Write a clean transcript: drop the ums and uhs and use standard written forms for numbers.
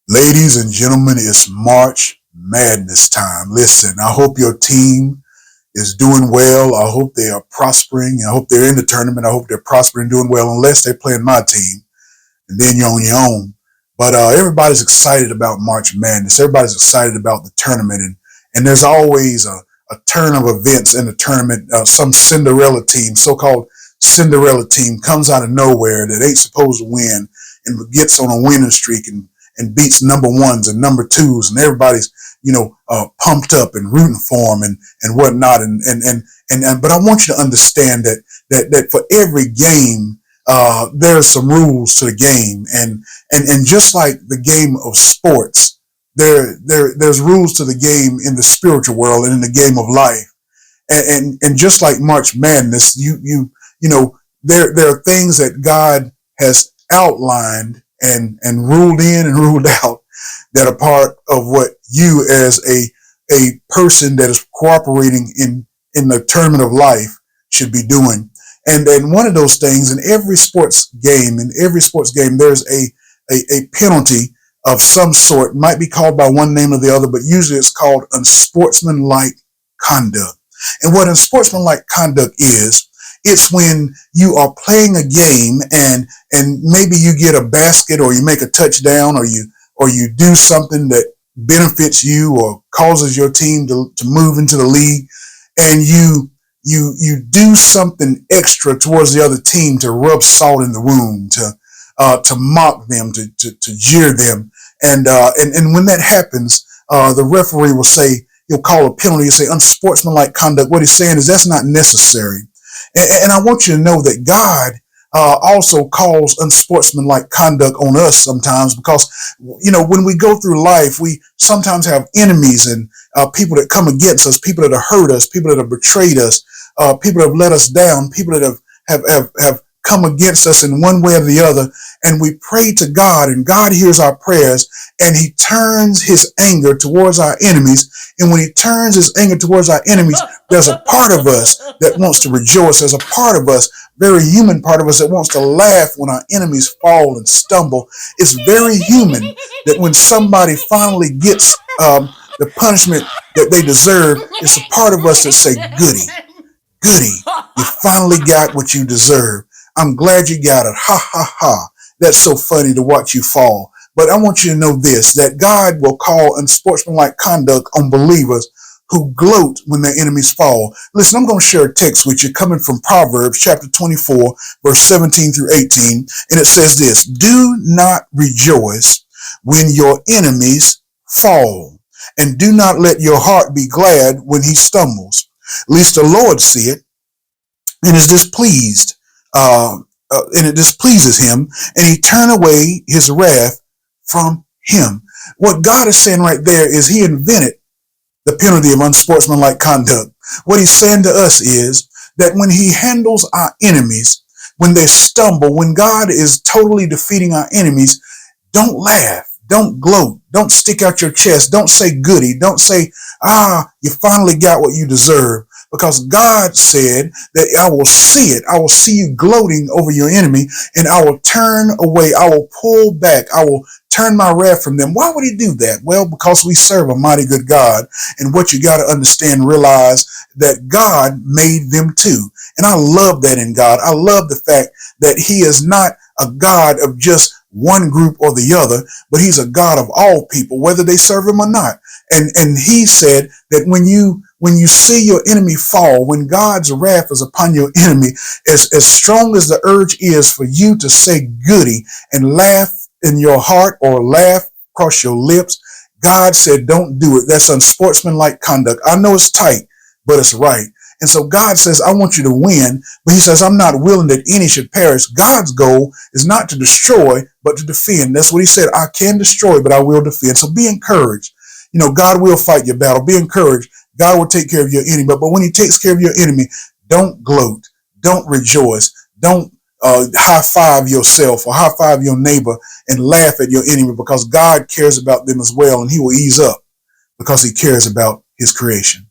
Ladies and gentlemen, it's March Madness time. Listen, I hope your team is doing well. I hope they are prospering. I hope they're in the tournament. I hope they're prospering, doing well, unless they're playing my team, and then you're on your own. But everybody's excited about March Madness. Everybody's excited about the tournament, and there's always a turn of events in the tournament. Some Cinderella team, so-called Cinderella team, comes out of nowhere that ain't supposed to win and gets on a winning streak and beats number ones and number twos, and everybody's pumped up and rooting for them and whatnot. But I want you to understand that for every game, there's some rules to the game, and just like the game of sports, there's rules to the game in the spiritual world and in the game of life, and just like March Madness, there are things that God has outlined and ruled in and ruled out that are part of what you as a person that is cooperating in the tournament of life should be doing. And one of those things in every sports game, there's a penalty of some sort. It might be called by one name or the other, but usually it's called unsportsmanlike conduct. And what unsportsmanlike conduct is, it's when you are playing a game and maybe you get a basket or you make a touchdown or you do something that benefits you or causes your team to move into the league, and you do something extra towards the other team to rub salt in the wound, to mock them, to jeer them, and when that happens, the referee will say, he'll call a penalty. He'll say unsportsmanlike conduct. What he's saying is that's not necessary. And I want you to know that God also calls unsportsmanlike conduct on us sometimes, because, when we go through life, we sometimes have enemies and people that come against us, people that have hurt us, people that have betrayed us, people that have let us down, people that have come against us in one way or the other. And we pray to God, and God hears our prayers, and he turns his anger towards our enemies. And when he turns his anger towards our enemies, there's a part of us that wants to rejoice. There's a part of us, very human part of us, that wants to laugh when our enemies fall and stumble. It's very human that when somebody finally gets the punishment that they deserve, it's a part of us that say, goody, you finally got what you deserve. I'm glad you got it. Ha, ha, ha. That's so funny to watch you fall. But I want you to know this, that God will call unsportsmanlike conduct on believers who gloat when their enemies fall. Listen, I'm going to share a text with you coming from Proverbs chapter 24, verse 17 through 18. And it says this: do not rejoice when your enemies fall, and do not let your heart be glad when he stumbles, lest the Lord see it and is displeased. And it displeases him, and he turn away his wrath from him. What God is saying right there is he invented the penalty of unsportsmanlike conduct. What he's saying to us is that when he handles our enemies, when they stumble, when God is totally defeating our enemies, don't laugh, don't gloat, don't stick out your chest, don't say goody, don't say, you finally got what you deserve. Because God said that I will see it. I will see you gloating over your enemy, and I will turn away. I will pull back. I will turn my wrath from them. Why would he do that? Well, because we serve a mighty good God. And what you got to understand, realize that God made them too. And I love that in God. I love the fact that he is not a God of just one group or the other, but he's a God of all people, whether they serve him or not. And he said that when you see your enemy fall, when God's wrath is upon your enemy, as strong as the urge is for you to say goody and laugh in your heart or laugh across your lips, God said, don't do it. That's unsportsmanlike conduct. I know it's tight, but it's right. And so God says, I want you to win, but he says, I'm not willing that any should perish. God's goal is not to destroy, but to defend. That's what he said. I can destroy, but I will defend. So be encouraged. God will fight your battle. Be encouraged. God will take care of your enemy. But when he takes care of your enemy, don't gloat. Don't rejoice. Don't high five yourself or high five your neighbor and laugh at your enemy, because God cares about them as well. And he will ease up because he cares about his creation.